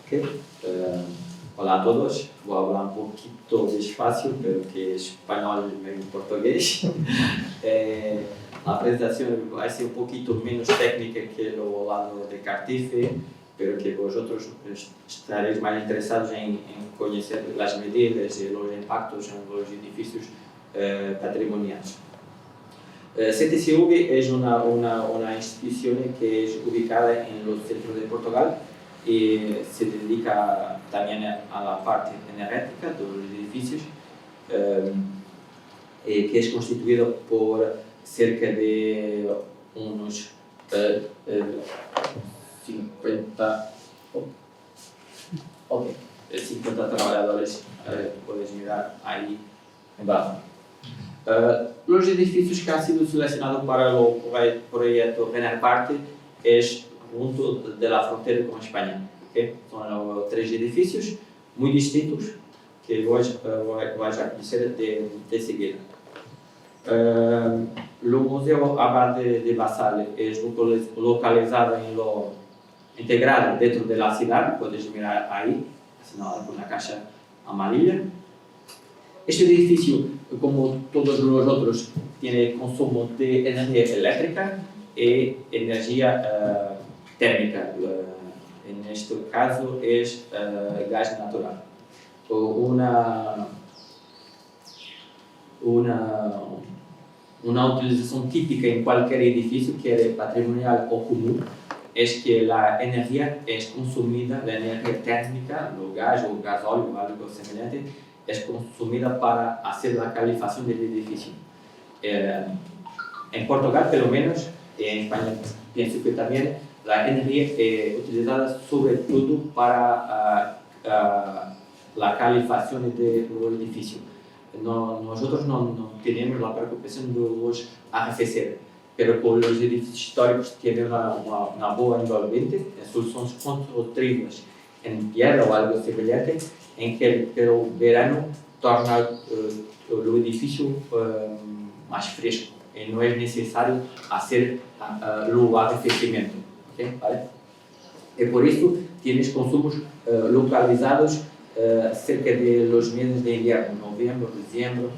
Okay. Olá a todos, vou falar um pouquinho despacio, pero que espanhol meio português. A apresentação vai ser um pouquinho menos técnica que o lado de Cartife, pero que vosotros estaréis mais interessados em conhecer as medidas e os impactos nos edifícios patrimoniais. CTCV es una institución que es ubicada en los centros de Portugal y se dedica también a la parte energética de los edificios, que es constituido por cerca de unos 50 trabajadores, puedes mirar ahí abajo. Los edificios que han sido seleccionados para el proyecto Enerparte es junto de la frontera con España. ¿Okay? Son 3 edificios muy distintos que vais a conocer de seguida. El Museo Abad de Bassal es localizado integrado dentro de la ciudad, puedes mirar ahí, asinalado con la caja amarilla. Este edificio, como todos los otros, tiene consumo de energía eléctrica y energía térmica. En este caso es gas natural. Una utilización típica en cualquier edificio, que es patrimonial o común, es que la energía es consumida, la energía térmica, el gas o gasóleo o algo semejante, es consumida para hacer la calefacción del edificio. En Portugal, pelo menos, y en España pienso que también, la energía es utilizada sobre todo para la calefacción del edificio. Nosotros no tenemos la preocupación de los arrefecer, pero con los edificios históricos tienen una boa envolvente, soluciones constructivas en piedra o algo semejante, en que el verano torna el edificio más fresco y no es necesario hacer el arrefecimiento. ¿Okay? ¿Vale? Y por eso tienes consumos localizados cerca de los meses de invierno, noviembre, diciembre.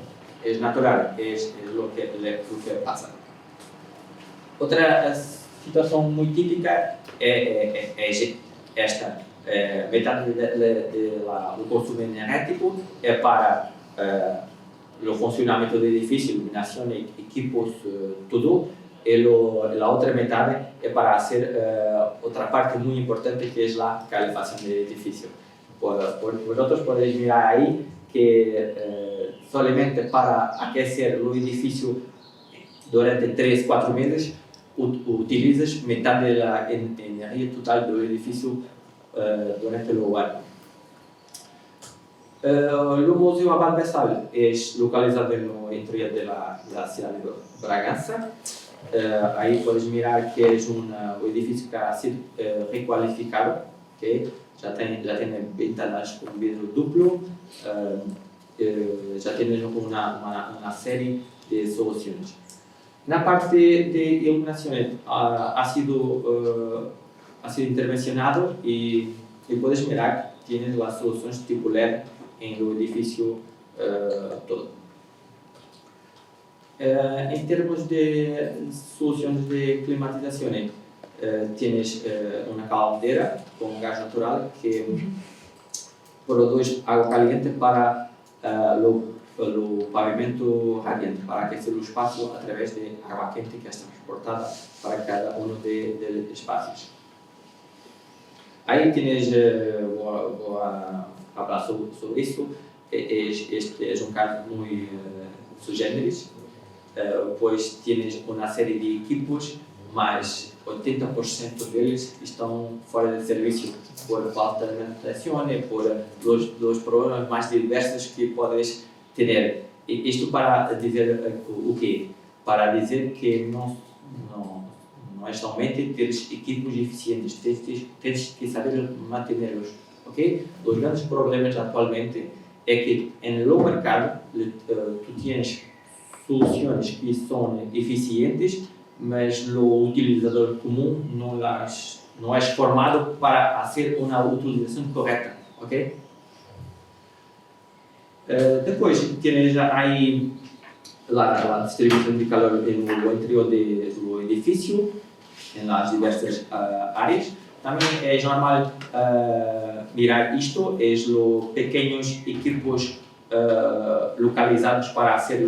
Es natural, es lo que pasa. Otra situación muy típica es esta. Metade do consumo energético é para o funcionamento do edifício, iluminação, equipos, tudo, e a outra metade é para fazer outra parte muito importante, que é a calefacção do edifício. Vosotros podéis mirar aí que solamente para aquecer o edifício durante 3-4 meses utilizas metade da energia total do edifício durante el año. El Museo Abad Bassal es localizado en el interior de la ciudad de Bragança. Ahí puedes mirar que es un edificio que ha sido recualificado, que ya tiene ventanas con vidrio duplo, ya tiene una serie de soluciones. En la parte de iluminación ha sido intervencionado y puedes mirar que tienes las soluciones tipo LED en el edificio todo. En términos de soluciones de climatización, tienes una caldera con gas natural que produce agua caliente para el pavimento radiante, para aquecer el espacio a través de agua quente que es transportada para cada uno de los espacios. Aí tienes, vou falar sobre isso, este é caso muito sui generis, pois tienes uma série de equipos, mas 80% deles estão fora de serviço por falta de manutenção e por os problemas mais diversos que podes ter. Isto para dizer o quê? Para dizer que não é somente ter equipos eficientes, tens que saber mantê-los. Okay? Os grandes problemas atualmente é que no mercado tu tens soluções que são eficientes, mas o utilizador comum não as no es formado para hacer una utilización correcta, ¿ok? Depois tienes aí a distribuição de calor no interior do edifício, nas diversas áreas. Também é normal mirar isto, os pequenos equipos localizados para hacer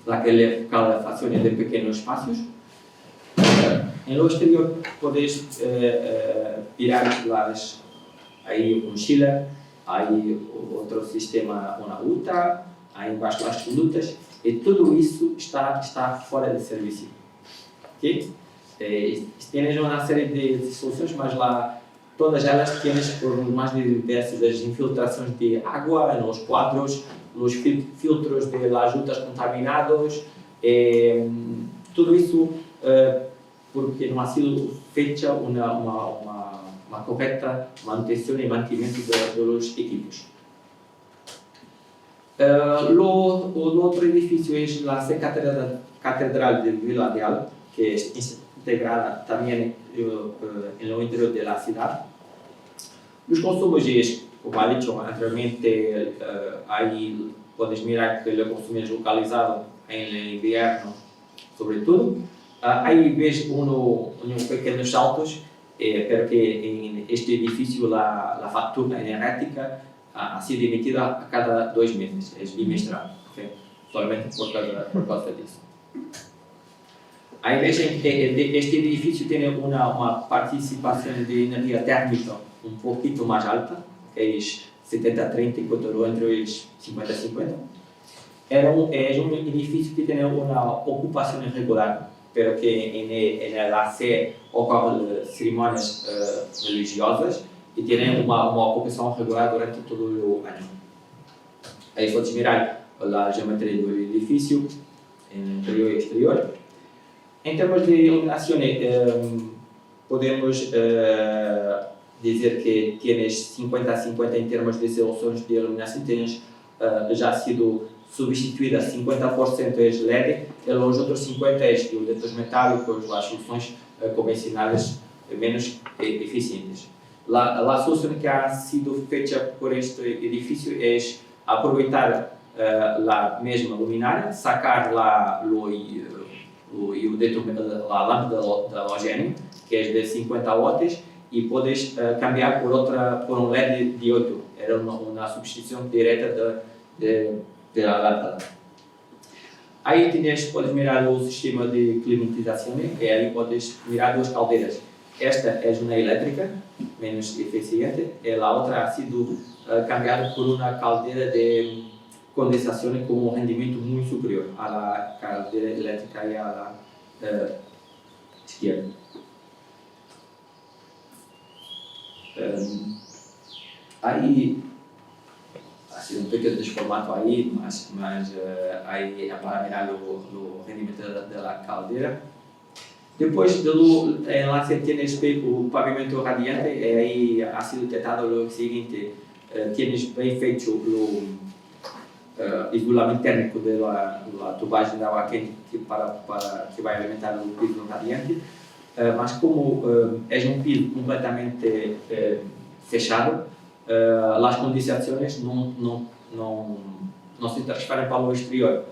la calefación de pequenos espaços. En lo exterior podéis mirar aí um chiller, aí outro sistema, uma UTA, aí embaixo as condutas, e tudo isso está fora de serviço. Okay? Tienes uma série de soluções, mas lá todas elas tienes problemas de diversas das infiltrações de água nos quadros, os filtros de las UTAs contaminados, tudo isso porque não ha sido feita uma correta manutenção e mantenimento dos equipos. O outro edifício é a Catedral de Vila Real, que é integrada também no interior da cidade. Os consumos, como ha dicho anteriormente, aí podes mirar que o consumo é localizado em inverno, sobretudo. Aí ves pequenos saltos, porque neste edifício a fatura energética ha sido emitida a cada 2 meses, é bimestral, okay? Solamente por causa disso. Aí veem que este edifício tem uma participação de energia térmica um pouquinho mais alta, que é 70-30, enquanto entre os 50-50. É um edifício que tem uma ocupação irregular, porque ela se ocorre cerimônias religiosas e tem uma ocupação regular durante todo o ano. Aí podes mirar a geometria do edifício, interior e exterior. Em termos de iluminação, podemos dizer que tienes 50-50 em termos de soluções de iluminação, tienes já sido substituída 50% é LED e os outros 50% é os letras metálicos, as soluções convencionais menos eficientes. A solução que ha sido feita por este edifício é aproveitar a mesma luminária, sacar a lâmpada de halogênio, que é de 50 watts, e podes cambiar por um LED de 8. Era uma substituição direta da lâmpada. Aí podes mirar o sistema de climatização, e aí podes mirar 2 caldeiras. Esta é uma elétrica, menos eficiente, e a outra ha sido cambiada por uma caldeira de condensação com um rendimento muito superior à caldeira elétrica e à esquerda. Aí ha sido um pequeno desformato aí, mas aí é para mirar o rendimento da caldeira. Depois do enlace tienes o pavimento radiante, e aí ha sido detectado o seguinte: tienes bem feito o isolamento térmico da tubagem de água quente que vai alimentar o piso radiante, mas como é um piso completamente fechado, as condensações não se transferem para o exterior.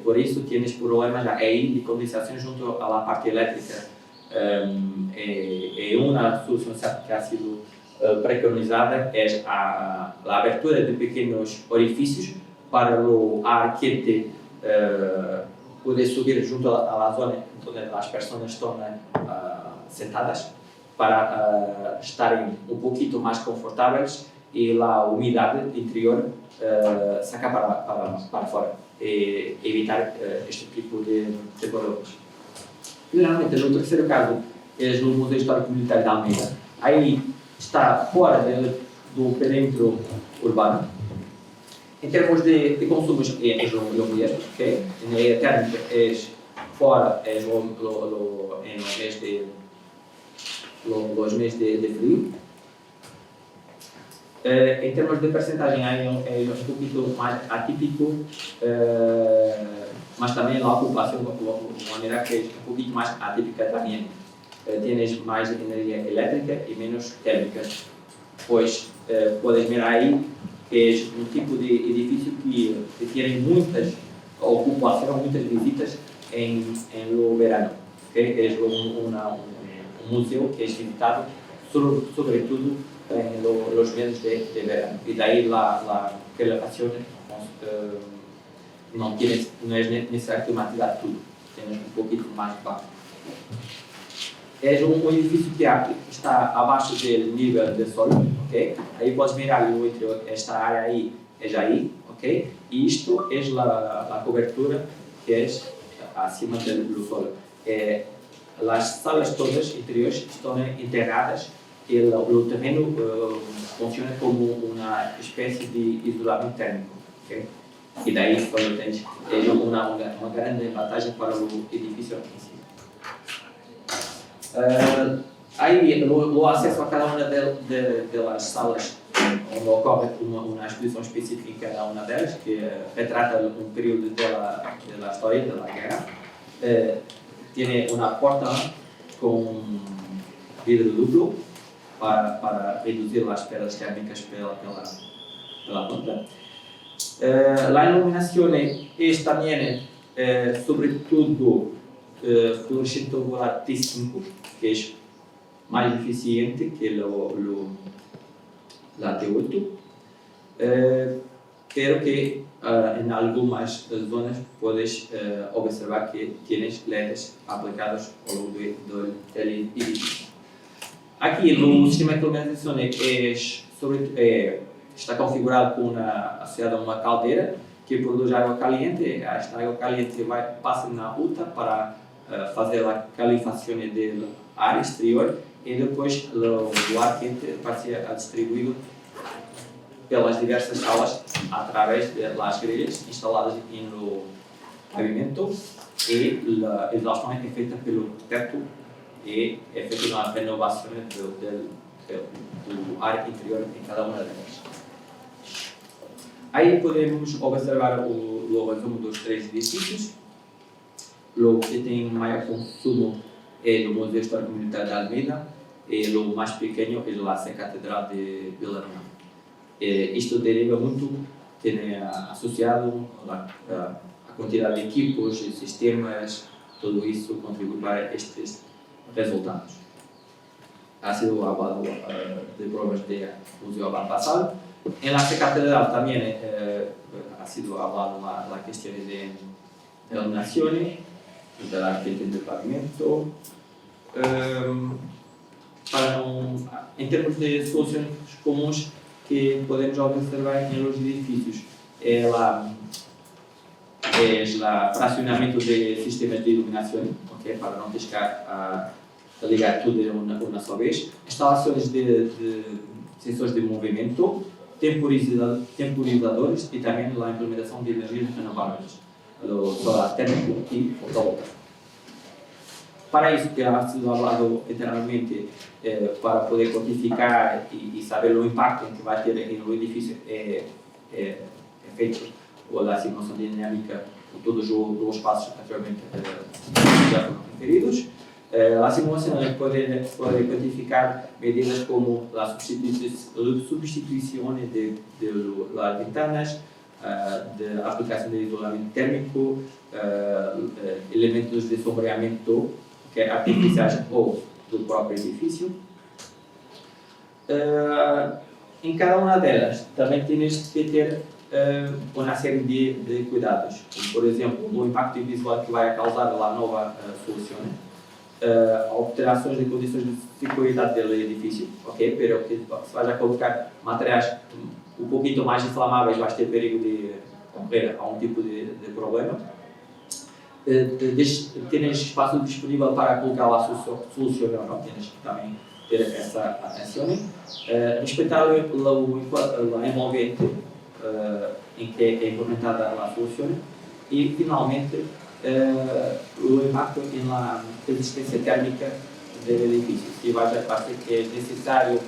Por isso tienes problemas aí de condensação junto à parte elétrica. Uma solução que ha sido preconizada é a abertura de pequenos orifícios para o ar quente poder subir junto à zona onde as pessoas estão sentadas, para estarem um pouquinho mais confortáveis e a umidade interior sacar para fora e evitar este tipo de problemas. Finalmente, no terceiro caso, é no Museu Histórico Militar de Almeida. Aí está fora do perímetro urbano. Em termos de consumos, é o mesmo, ok? Na área térmica é fora, é nos meses de frio. Em termos de percentagem, é um pouquinho mais atípico, mas também a ocupação de uma maneira que é um pouquinho mais atípica também. tienes más energía eléctrica y menos térmica. Pues puedes ver ahí que es un tipo de edificio que tiene muchas ocupaciones, muchas visitas en lo verano. ¿Okay? Es un museo que es visitado sobre todo en los meses de verano. Y de ahí la calefacción no es necesario climatizar tudo, tienes un poquito más bajo. Es un edificio que está abaixo do nível do solo, ok? Aí podes mirar o interior, esta área aí é aí, ok? E isto é a cobertura que é acima do solo. As salas todas interiores estão enterradas e o terreno funciona como uma espécie de isolamento térmico, ok? E daí solo tens uma grande vantagem para o edifício em si. Aí o acesso a cada uma das salas onde ocorre uma exposição específica em cada uma delas, que retrata um período da história da guerra. Tem uma porta com vidro duplo para reduzir as perdas térmicas pela ponta. La iluminación es también, sobre todo, fluorescente volar T5, que es más eficiente que la T8, pero que en algunas zonas puedes observar que tienes LEDs aplicados ao longo del edificio. Aquí el sistema de iluminación está configurado asociado a uma caldeira que produz água caliente. Esta água caliente passa na ruta para fazer a calificação do ar exterior e depois o ar quente vai ser distribuído pelas diversas salas através das grelhas instaladas no pavimento e a isolação é feita pelo teto e é feita uma renovação do ar interior em cada uma delas. Aí podemos observar o resumo dos três edifícios. O que tem maior consumo é o Museu Histórico Militar de Almeida e o mais pequeno é a Catedral de Vilanova. Isto deriva muito, tem associado a quantidade de equipos e sistemas, tudo isso contribui para estes resultados. Ha sido hablado de pruebas de museo el año pasado. En la catedral también ha sido hablado la cuestión de iluminación, de la arquitectura del pavimento. En términos de soluciones comunes que podemos observar en los edificios, es el fraccionamiento de sistemas de iluminación, okay, para no tener que ligar tudo de uma só vez, instalações de sensores de movimento, temporizadores e também a implementação de energias renováveis, o solar térmico e fotovoltaico. Para isso, que ha sido falado anteriormente, para poder quantificar e saber o impacto que vai ter no edifício, é feito a simulação dinâmica de todos os passos anteriormente já foram referidos. A simulação pode quantificar medidas como a substituição de las ventanas, de aplicação de isolamento térmico, elementos de sombreamento que artificiais ou do próprio edifício. Em cada uma delas também tens que ter uma série de cuidados, como, por exemplo, o impacto visual que vai causar a nova solução, alterações de condições de seguridade do edifício, ok? Pero que se vais a colocar materiais um pouquinho mais inflamáveis, vais ter perigo de ocorrer a tipo de problema. Tens espaço disponível para colocar a solução ou não, tens que também ter essa atenção. Respeitar o envolvente em que é implementada a solução e, finalmente, o impacto na resistência térmica do edifício. Se vai ser que é necessário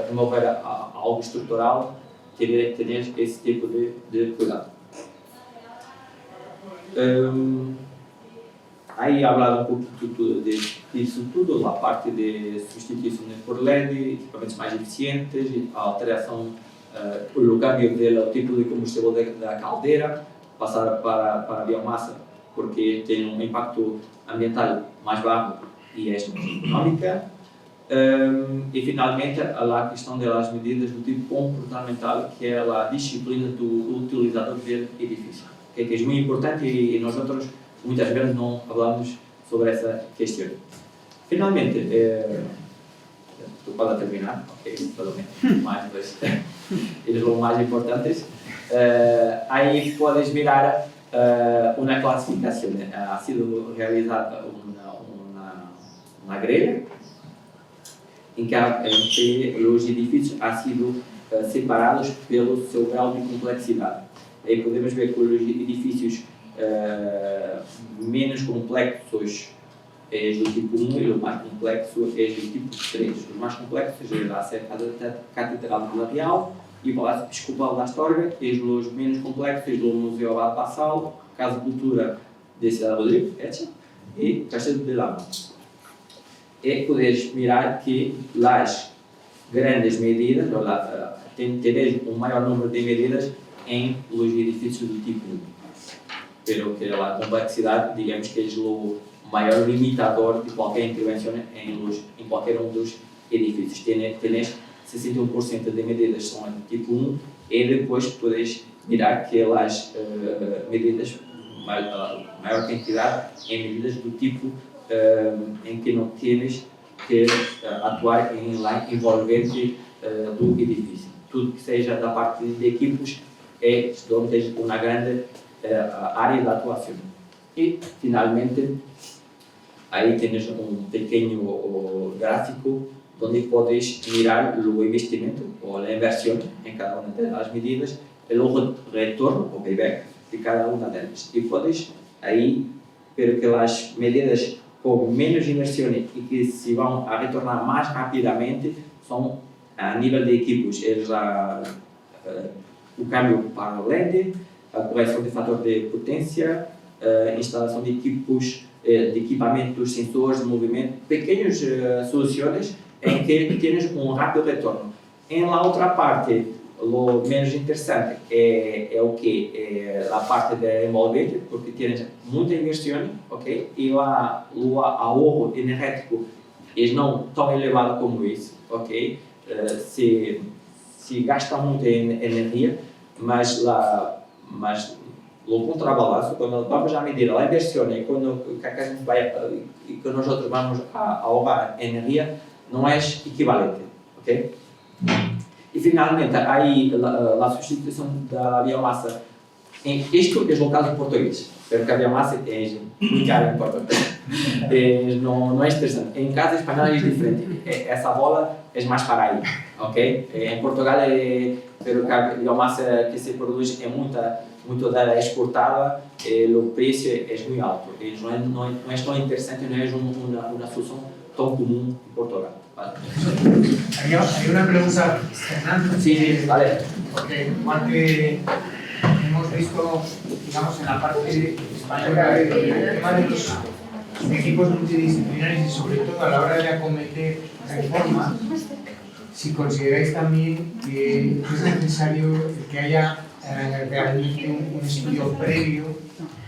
remover algo estrutural, ter esse tipo de cuidado. Ahí he hablado un poquito de eso todo, la parte de sustituciones por LED, equipamientos más eficientes, a alteração, o cambio do tipo de combustível da caldeira, passar para a biomassa, porque tem um impacto ambiental mais baixo e é mais económica. E finalmente a questão das medidas do tipo comportamental, que é a disciplina do utilizador do edifício, que é muito importante e nós muitas vezes não falamos sobre essa questão. Finalmente, tu pode terminar, ok, pelo menos, mais dois, eles são mais importantes. Aí podes mirar uma classificação, ha sido realizada uma grelha em que os edifícios han sido separados pelo seu grau de complexidade. Aí podemos ver que os edifícios menos complexos é do tipo 1 e o mais complexo é do tipo 3. Os mais complexos é a Catedral de La Real e o Palácio Episcopal da Astorga, e os menos complexos do Museu Abad Passal, Casa de Cultura de Cidade Rodrigo, e Castelo de Lama. E poderes mirar que as grandes medidas, tenéis um maior número de medidas em os edifícios do tipo 1. Pero que a complexidade, digamos que é o maior limitador de qualquer intervenção em qualquer dos edifícios. Tenéis 61% de medidas são do tipo 1 e depois podeis mirar que as medidas, maior quantidade em medidas do tipo em que não tienes que atuar em envolvente do edifício. Tudo que seja da parte de equipos é onde tens uma grande área de atuação. E, finalmente, aí tens pequeno gráfico onde podes mirar o investimento ou a inversão em cada uma das medidas e o retorno, o payback, de cada uma delas. E podes aí ver que as medidas com menos inversão e que se vão a retornar mais rapidamente são a nível de equipos. O câmbio para o LED, a correção de fator de potência, instalação de equipamentos, sensores de movimento, pequenas soluções em que tens rápido retorno. Em la outra parte, o menos interessante é o que? É a parte de envolvente, porque tens muita inversão, ok? E o ahorro energético é não tão elevado como isso, ok? Se gasta muita energia, mas o contrabalanço, quando vamos a medir a inversão e quando nós outros vamos a ahorrar energia, não é equivalente, ok? E finalmente, aí a substituição da biomassa, isto é o caso português, porque a biomassa é muito cara em Portugal, não é interessante. Em caso espanhol é diferente, essa bola é mais para aí, ok? Em Portugal, a biomassa que se produz é muito dela exportada, o preço é muito alto, não é tão interessante, não é uma solução tão comum em Portugal. Vale. Hay una pregunta, Fernando. Sí, vale. Porque igual que hemos visto, digamos, en la parte española, el tema de los equipos multidisciplinares y sobre todo a la hora de acometer reformas, si consideráis también que es necesario que haya realmente un estudio previo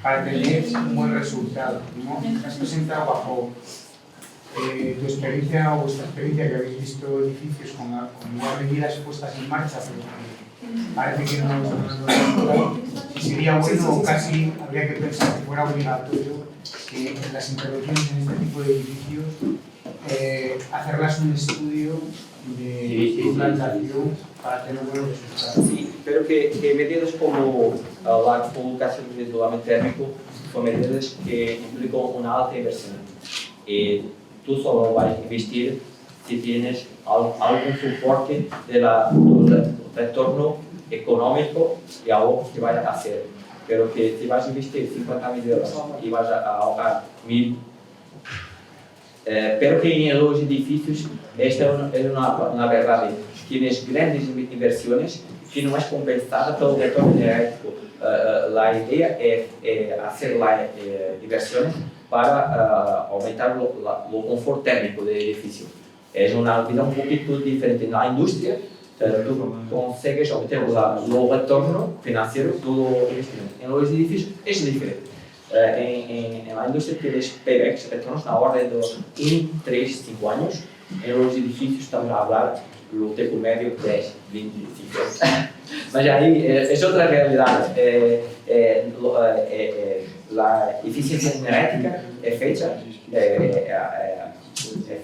para tener un buen resultado, ¿no? Has presentado bajo tu experiencia o vuestra experiencia, que habéis visto edificios con las medidas puestas en marcha, pero parece que no están dando resultado. Si sería bueno o casi habría que pensar que fuera obligatorio que las intervenciones en este tipo de edificios hacerlas un estudio de implantación para tener buenos resultados. Sí, pero que medidas como la colocación de isolamento térmico son medidas que implican una alta inversión. Tú solo vas a investir si tienes algún soporte del retorno económico y algo que vayas a hacer. Pero que si vas a investir 50.000 euros y vas a ahorrar 1.000, pero que en los edificios esta es una verdad. Tienes grandes inversiones que no es compensada pelo retorno energético. La idea es hacer las inversiones para aumentar o conforto térmico do edifício. É uma vida um pouquinho diferente. Na indústria, tu consegues obter o retorno financeiro do investimento. Em los edifícios é diferente. Na indústria tienes paybacks, retornos na ordem de 1, 3, 5 anos. Em los edifícios estamos a falar do tempo médio 10, 20, 25 anos. Mas aí é outra realidade. A eficiência energética é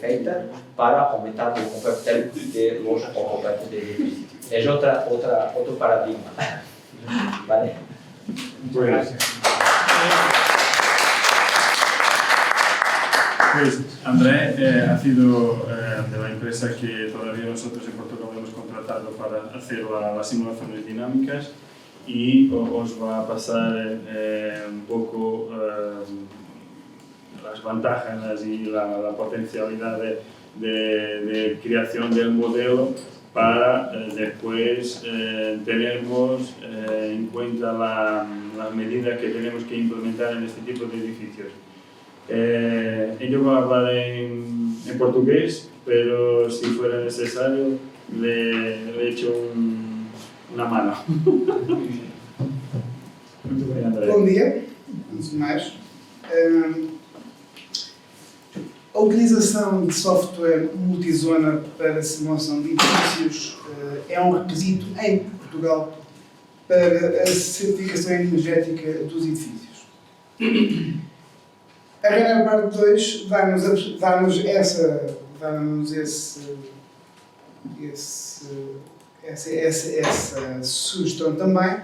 feita para aumentar o conforto térmico de los ocupantes de edifícios. É outro paradigma. Vale? Muchas gracias. Pues André ha sido de la empresa que todavía nosotros en Portugal hemos contratado para hacer las simulaciones dinámicas y os va a pasar un poco las ventajas y la potencialidad de creación del modelo para después tenemos en cuenta las medidas que tenemos que implementar en este tipo de edificios. Yo voy a hablar en portugués, pero si fuera necesario le echo una mano. Muito bem, André. Bom dia, antes de mais. A utilização de software multizona para simulação de edifícios é um requisito em Portugal para a certificação energética dos edifícios. A Renner Parte 2 dá-nos essa sugestão também,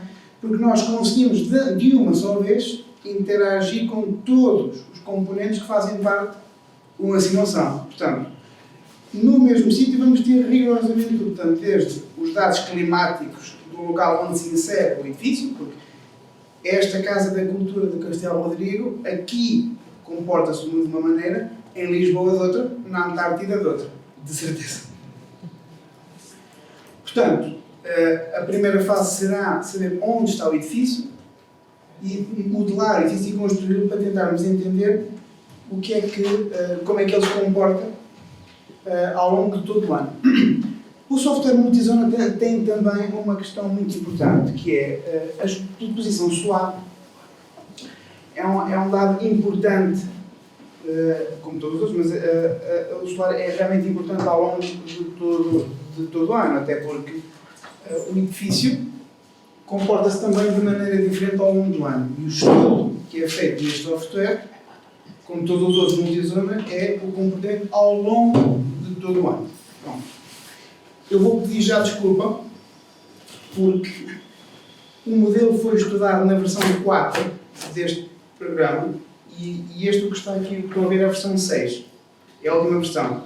porque nós conseguimos de uma só vez interagir com todos os componentes que fazem parte de uma simulação. Portanto, no mesmo sítio vamos ter rigorosamente tudo, portanto, desde os dados climáticos do local onde se insere o edifício, porque esta Casa da Cultura de Castelo Rodrigo, aqui comporta-se de uma maneira, em Lisboa de outra, na Antártida de outra, de certeza. Portanto, a primeira fase será saber onde está o edifício e modelar o edifício e construí-lo para tentarmos entender como é que ele se comporta ao longo de todo o ano. O software multizona tem também uma questão muito importante, que é a exposição solar. É um dado importante, como todos os outros, mas o solar é realmente importante ao longo de todo o ano, até porque o edifício comporta-se também de maneira diferente ao longo do ano. E o estudo que é feito neste software, como todos os outros multizona, é o comportamento ao longo de todo o ano. Bom, eu vou pedir já desculpa, porque o modelo foi estudado na versão 4 deste programa e este que está aqui, estou a ver, é a versão 6. É a última versão.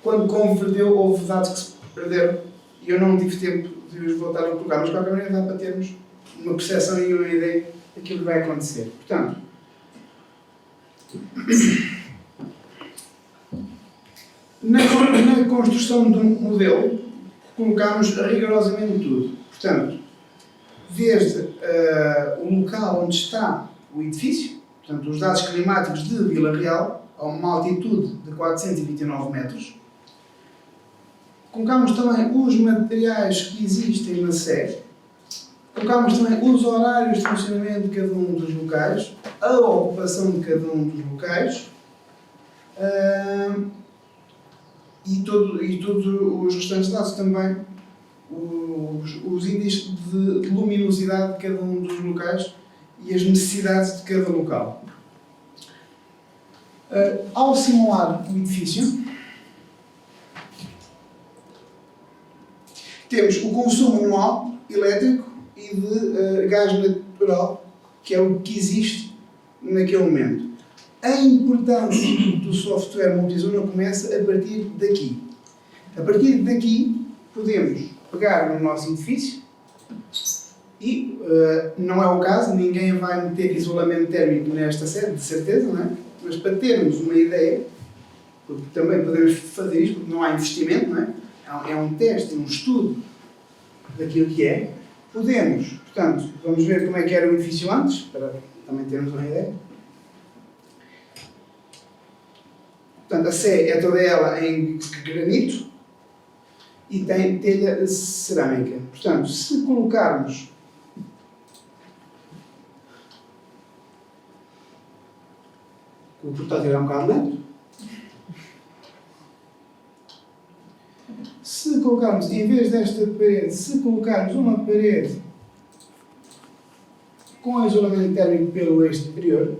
Quando converteu, houve dados que se perderam e eu não tive tempo de os voltar a colocar, mas de qualquer maneira dá para termos uma percepção e uma ideia daquilo que vai acontecer. Portanto, na construção de um modelo, colocámos rigorosamente tudo. Portanto, desde o local onde está o edifício, portanto, os dados climáticos de Vila Real, a uma altitude de 429 metros. Colocámos também os materiais que existem na sede. Colocámos também os horários de funcionamento de cada um dos locais, a ocupação de cada um dos locais e todos os restantes dados também, os índices de luminosidade de cada um dos locais e as necessidades de cada local. Ao simular o edifício, temos o consumo anual elétrico e de gás natural, que é o que existe naquele momento. A importância do software multizona começa a partir daqui. A partir daqui, podemos pegar no nosso edifício e, não é o caso, ninguém vai meter isolamento térmico nesta sede, de certeza, não é? Mas para termos uma ideia, porque também podemos fazer isto, porque não há investimento, não é? É um teste, um estudo daquilo que é. Podemos, portanto, vamos ver como é que era o edifício antes, para também termos uma ideia. Portanto, a sé é toda ela em granito e tem telha cerâmica. Portanto, se colocarmos o portátil é um bocado lento. Se colocarmos, em vez desta parede, se colocarmos uma parede com isolamento térmico pelo exterior,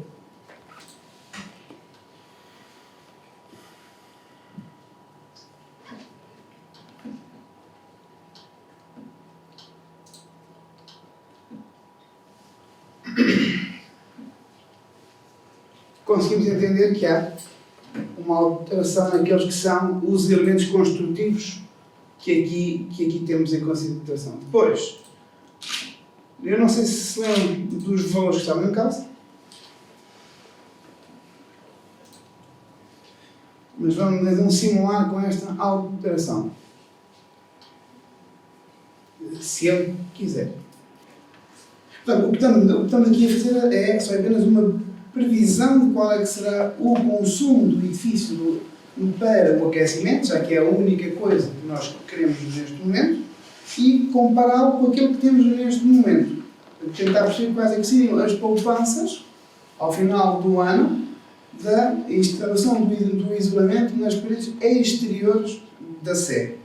conseguimos entender que há uma alteração naqueles que são os elementos construtivos que aqui temos em consideração. Depois, eu não sei se lembram dos valores que estavam em causa, mas vamos simular com esta alteração, se ele quiser. Portanto, o que estamos aqui a fazer é só apenas uma previsão de qual é que será o consumo do edifício para o aquecimento, já que é a única coisa que nós queremos neste momento, e compará-lo com aquilo que temos neste momento. Tentar perceber quais é que seriam as poupanças, ao final do ano, da instalação do isolamento nas paredes exteriores da sé.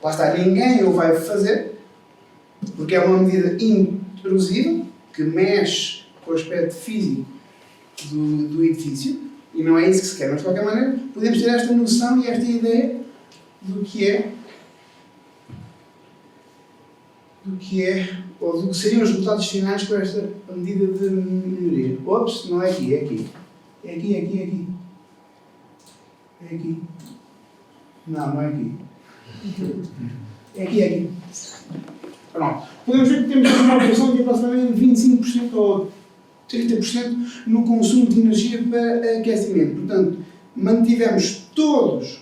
Lá está, ninguém o vai fazer, porque é uma medida intrusiva, que mexe com o aspecto físico do edifício, e não é isso que se quer, mas de qualquer maneira podemos ter esta noção e esta ideia do que é, ou do que seriam os resultados finais com esta medida de melhoria. Ops, não é aqui, é aqui. É aqui, é aqui, é aqui. É aqui. Não é aqui. É aqui, é aqui. Pronto. Podemos ver que temos uma alteração de aproximadamente 25% ou 30% no consumo de energia para aquecimento. Portanto, mantivemos todos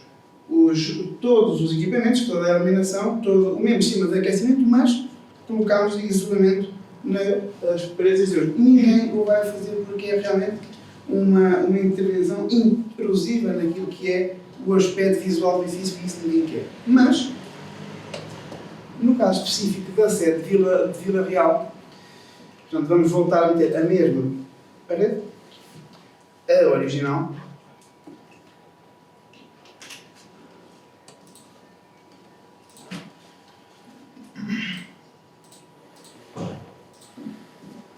os equipamentos, toda a iluminação, todo o mesmo sistema de aquecimento, mas colocámos isolamento nas paredes exteriores. Ninguém o vai fazer porque é realmente uma intervenção intrusiva naquilo que é o aspecto visual do edifício, e isso ninguém quer. Mas, no caso específico da sede de Vila Real, portanto, vamos voltar a meter a mesma parede, a original.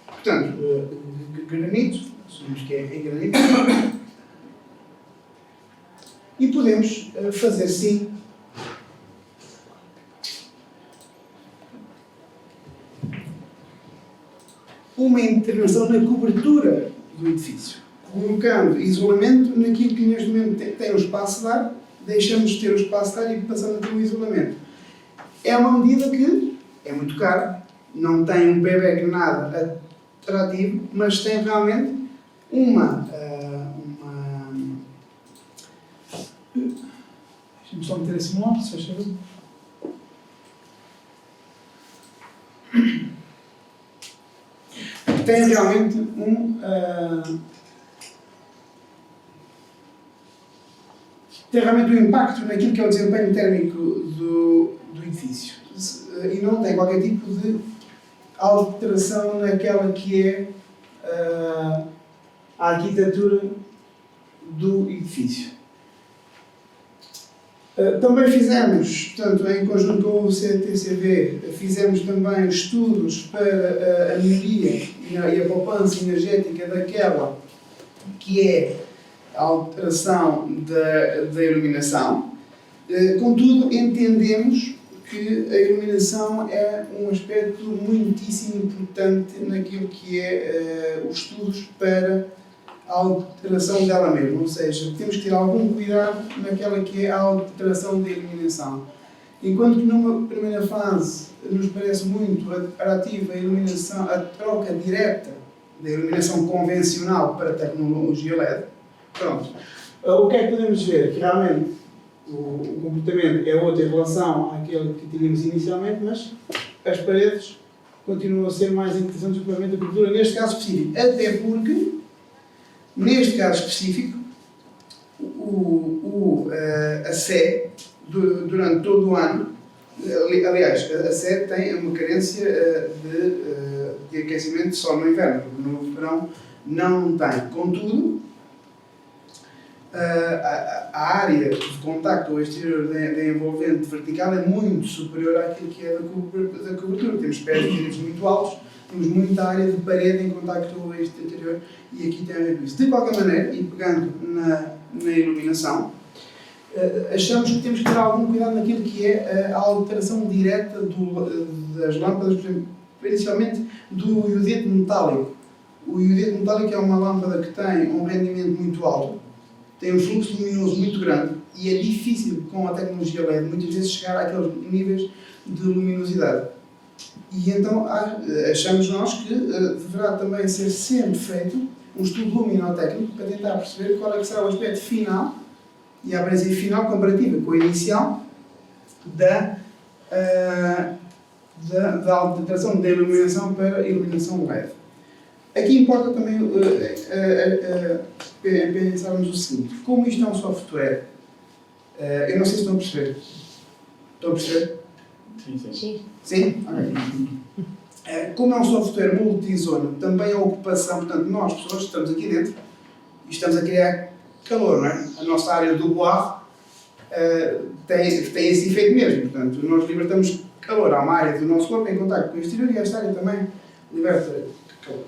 Portanto, granito, assumimos que é em granito, e podemos fazer sim uma intervenção na cobertura do edifício, colocando isolamento naquilo que neste momento tem o espaço de ar, deixamos de ter o espaço de ar e passamos a ter o isolamento. É uma medida que é muito cara, não tem um payback nada atrativo, mas tem realmente deixa-me só meter assim um óculos, se faz favor. Tem realmente um impacto naquilo que é o desempenho térmico do edifício. E não tem qualquer tipo de alteração naquela que é a arquitetura do edifício. Também fizemos, portanto, em conjunto com o CTCV, fizemos também estudos para a melhoria e a poupança energética daquela que é a alteração da iluminação. Contudo, entendemos que a iluminação é um aspecto muitíssimo importante naquilo que é os estudos para a alteração dela mesma, ou seja, temos que ter algum cuidado naquela que é a alteração da iluminação. Enquanto que numa primeira fase nos parece muito atrativa a iluminação, a troca direta da iluminação convencional para a tecnologia LED, pronto. O que é que podemos ver? Que realmente o comportamento é outro em relação àquele que tínhamos inicialmente, mas as paredes continuam a ser mais interessantes do que a cobertura, neste caso específico. Até porque, neste caso específico, a SE, durante todo o ano, aliás, a SE tem uma carência de aquecimento só no inverno, porque no verão não tem. Contudo, a área de contacto ao exterior da envolvente vertical é muito superior àquilo que é da cobertura. Temos pés de direitos muito altos, temos muita área de parede em contacto ao exterior e aqui tem a ver com isso. De qualquer maneira, e pegando na iluminação, achamos que temos que ter algum cuidado naquilo que é a alteração direta das lâmpadas, por exemplo, principalmente do iodete metálico. O iodete metálico é uma lâmpada que tem um rendimento muito alto, tem um fluxo luminoso muito grande e é difícil, com a tecnologia LED, muitas vezes chegar àqueles níveis de luminosidade. E então achamos nós que deverá também ser sempre feito um estudo luminotécnico para tentar perceber qual é que será o aspecto final e a aparência final comparativa com a inicial da alteração da iluminação para a iluminação LED. Aqui importa também pensarmos o seguinte: como isto é um software, eu não sei se estão a perceber. Estão a perceber? Sim. Sim? Okay. Como é um software multizona, também a ocupação, portanto, nós, pessoas, estamos aqui dentro e estamos a criar calor, não é? A nossa área do bois tem esse efeito mesmo, portanto, nós libertamos calor. Há uma área do nosso corpo em contacto com o exterior e esta área também liberta calor.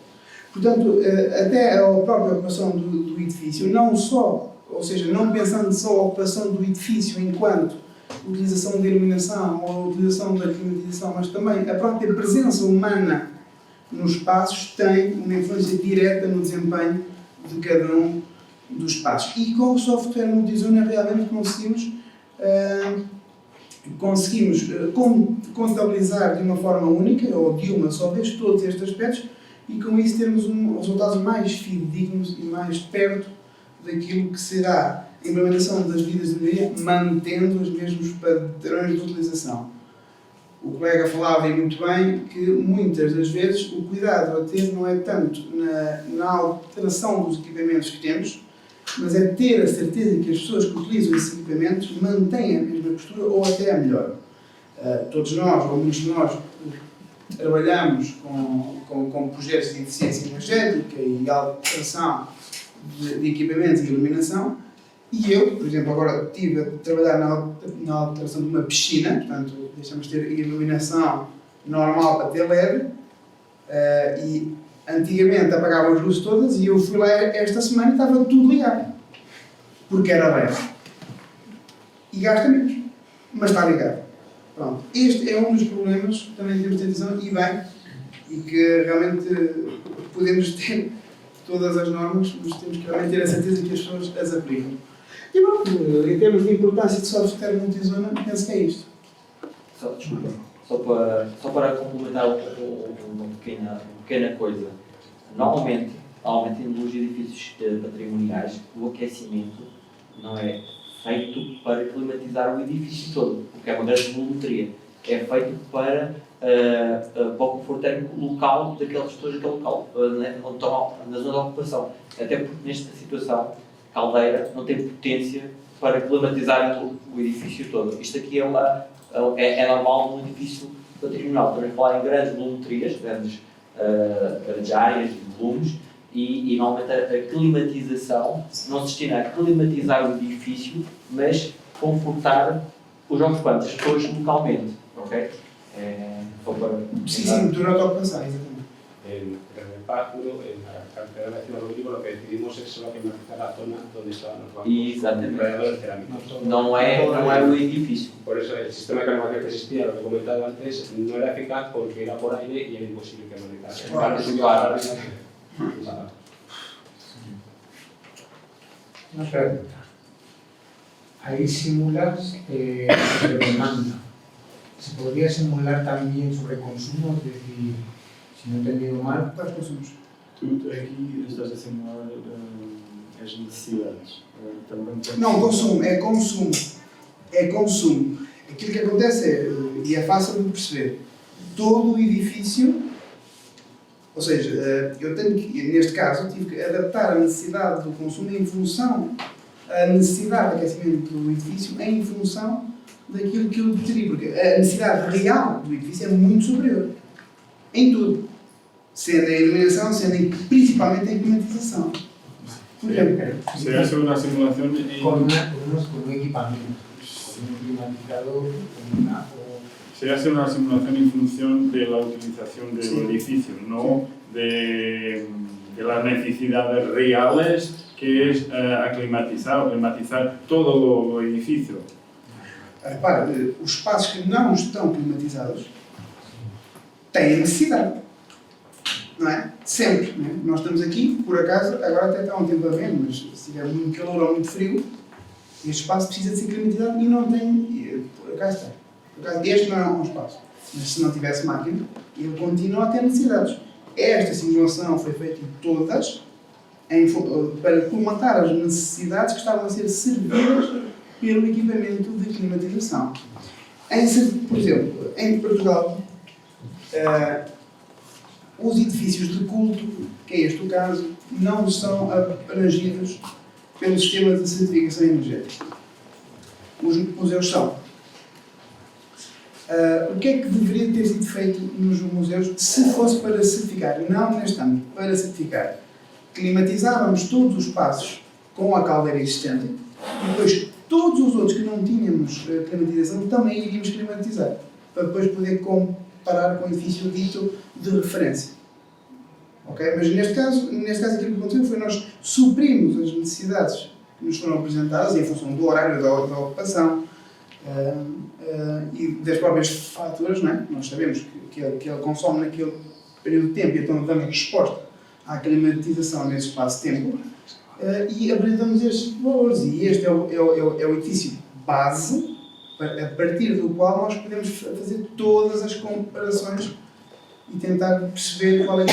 Portanto, até a própria ocupação do edifício, não só, ou seja, não pensando só a ocupação do edifício enquanto utilização da iluminação ou a utilização da climatização, mas também a própria presença humana nos espaços tem uma influência direta no desempenho de cada um dos espaços. E com o software multizona realmente conseguimos contabilizar de uma forma única, ou de uma só vez, todos estes aspectos, e com isso termos resultados mais fidedignos e mais perto daquilo que será a implementação das medidas de melhoria, mantendo os mesmos padrões de utilização. O colega falava e muito bem que muitas das vezes o cuidado a ter não é tanto na alteração dos equipamentos que temos, mas é ter a certeza que as pessoas que utilizam esses equipamentos mantêm a mesma postura ou até a melhor. Todos nós, ou muitos de nós, trabalhamos com projetos de eficiência energética e alteração de equipamentos e iluminação, e eu, por exemplo, agora estive a trabalhar na alteração de uma piscina, portanto, deixamos de ter iluminação normal para ter LED, e antigamente apagavam as luzes todas e eu fui lá esta semana e estava tudo ligado, porque era LED. E gasta menos, mas está ligado. Pronto. Este é um dos problemas que também temos de atenção e bem, e que realmente podemos ter todas as normas, mas temos que realmente ter a certeza que as pessoas as aplicam. E bom, em termos de importância de software multizona, penso que é isto. Só para complementar uma pequena coisa. Normalmente nos edifícios patrimoniais, o aquecimento não é feito para climatizar o edifício todo, porque é uma grande volumetria. É feito para o conforto térmico local daquelas pessoas daquele local, onde estão na zona de ocupação. Até porque nesta situação, caldeira não tem potência para climatizar o edifício todo. Isto aqui é normal num edifício patrimonial. Estamos a falar em grandes volumetrias, grandes áreas e volumes, e normalmente a climatização não se destina a climatizar o edifício, mas confortar os ocupantes, as pessoas localmente. Ok? Sim, durante a ocupação, exatamente. En el párvulo, en la cartera de Ciudad Rodrigo, lo que decidimos es solo climatizar la zona donde estaban los bancos alrededor del cerámico. Não é o edifício. Por eso el sistema de calefacción que existía, lo que he comentado antes, no era eficaz porque era por aire y era imposible que monetase. Una pregunta. Ahí simulas sobredemanda. ¿Se podría simular también sobreconsumo? Es decir, si no he entendido mal, Quais consumos? Tu aqui estás a simular as necessidades. Não, consumo. É consumo. Aquilo que acontece e é fácil de perceber, todo o edifício, ou seja, eu tenho que, neste caso, tive que adaptar a necessidade do consumo em função a necessidade de aquecimento do edifício em função daquilo que eu teria, porque a necessidade real do edifício é muito superior. Em tudo. Sendo a iluminação, principalmente a climatização. Por exemplo, Se hace una simulación con un equipamiento, con un climatizador, con una... se hace una simulación en función de la utilización del edificio, no de las necesidades reales, que es aclimatizar o climatizar todo o edifício. Repara, os espaços que não estão climatizados têm necessidade. Não é? Sempre. Não é? Nós estamos aqui, por acaso, agora até está um tempo a ver, mas se tiver muito calor ou muito frio, este espaço precisa de ser climatizado e não tem. Por acaso está. Por acaso, este não é um espaço. Mas se não tivesse máquina, ele continua a ter necessidades. Esta simulação foi feita em todas para colmatar as necessidades que estavam a ser servidas pelo equipamento de climatização. Por exemplo, em Portugal, os edifícios de culto, que é este o caso, não são abrangidos pelo sistema de certificação energética. Os museus são. O que é que deveria ter sido feito nos museus se fosse para certificar? Não neste âmbito, para certificar. Climatizávamos todos os espaços com a caldeira existente e depois todos os outros que não tínhamos climatização também iríamos climatizar, para depois poder comparar com o edifício dito de referência. Okay? Mas neste caso aquilo que aconteceu foi nós suprimos as necessidades que nos foram apresentadas em função do horário da ocupação e das próprias faturas, não é? Nós sabemos que ele consome naquele período de tempo e então damos resposta à climatização nesse espaço de tempo e apresentamos estes valores e este é o edifício base a partir do qual nós podemos fazer todas as comparações e tentar perceber qual é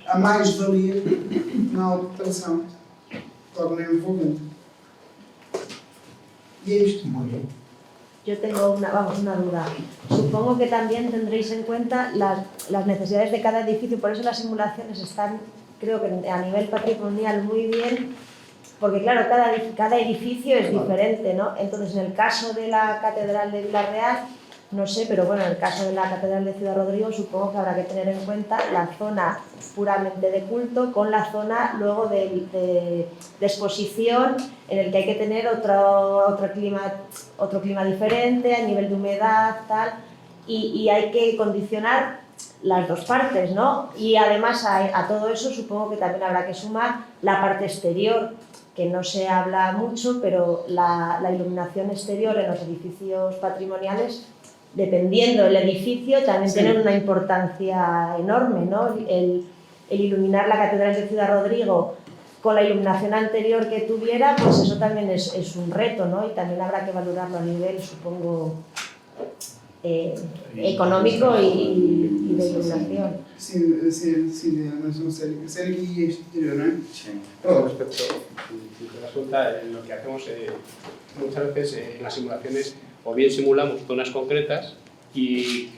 a mais-valia na alteração torna envolvente. Y esto. Yo tengo una duda. Supongo que también tendréis en cuenta las necesidades de cada edificio, por eso las simulaciones están, creo que a nivel patrimonial, muy bien, porque claro, cada edificio es diferente, ¿no? Entonces, en el caso de la Catedral de Villarreal, no sé, pero bueno, en el caso de la Catedral de Ciudad Rodrigo supongo que habrá que tener en cuenta la zona puramente de culto con la zona luego de exposición en el que hay que tener otro clima diferente a nivel de humedad, tal, y hay que condicionar las dos partes, ¿no? Y además a todo eso supongo que también habrá que sumar la parte exterior, que no se habla mucho, pero la iluminación exterior en los edificios patrimoniales, dependiendo del edificio, también tiene una importancia enorme, ¿no? El iluminar la Catedral de Ciudad Rodrigo con la iluminación anterior que tuviera, pues eso también es un reto, ¿no? Y también habrá que valorarlo a nivel, supongo, económico y de iluminación. Sí, de iluminación escénica y exterior, ¿no? Sí. Con respecto, si te das cuenta, lo que hacemos muchas veces en las simulaciones, o bien simulamos zonas concretas y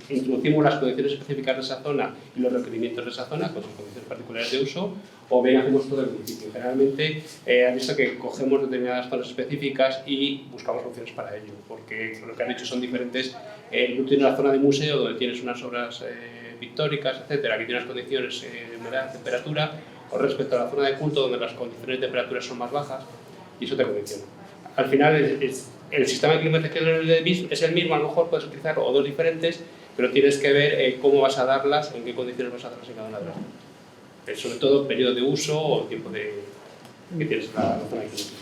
introducimos las condiciones específicas de esa zona y los requerimientos de esa zona con sus condiciones particulares de uso, o bien hacemos todo el edificio. Generalmente has visto que cogemos determinadas zonas específicas y buscamos soluciones para ello, porque lo que han hecho son diferentes. Tú tienes una zona de museo donde tienes unas obras pictóricas, etcétera, que tiene unas condiciones de humedad, temperatura, o respecto a la zona de culto donde las condiciones de temperatura son más bajas, y eso te condiciona. Al final el sistema de climatización es el mismo, a lo mejor puedes utilizar o dos diferentes, pero tienes que ver cómo vas a darlas, en qué condiciones vas a darlas en cada una de las. Sobre todo periodo de uso o tiempo que tienes la zona de climatización.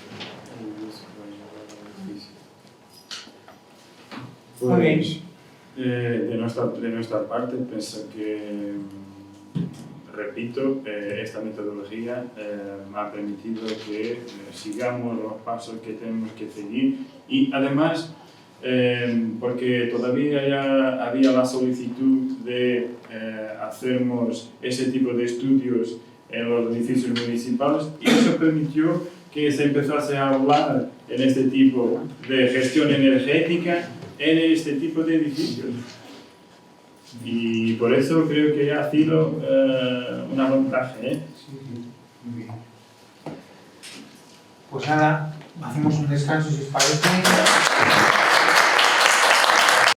Pues, de nuestra parte, pienso que, repito, esta metodología me ha permitido que sigamos los pasos que tenemos que seguir y además, porque todavía ya había la solicitud de hacernos ese tipo de estudios en los edificios municipales y eso permitió que se empezase a hablar en este tipo de gestión energética en este tipo de edificios. Y por eso creo que ha sido una ventaja, ¿eh? Sí, muy bien. Pues nada, hacemos un descanso si os parece.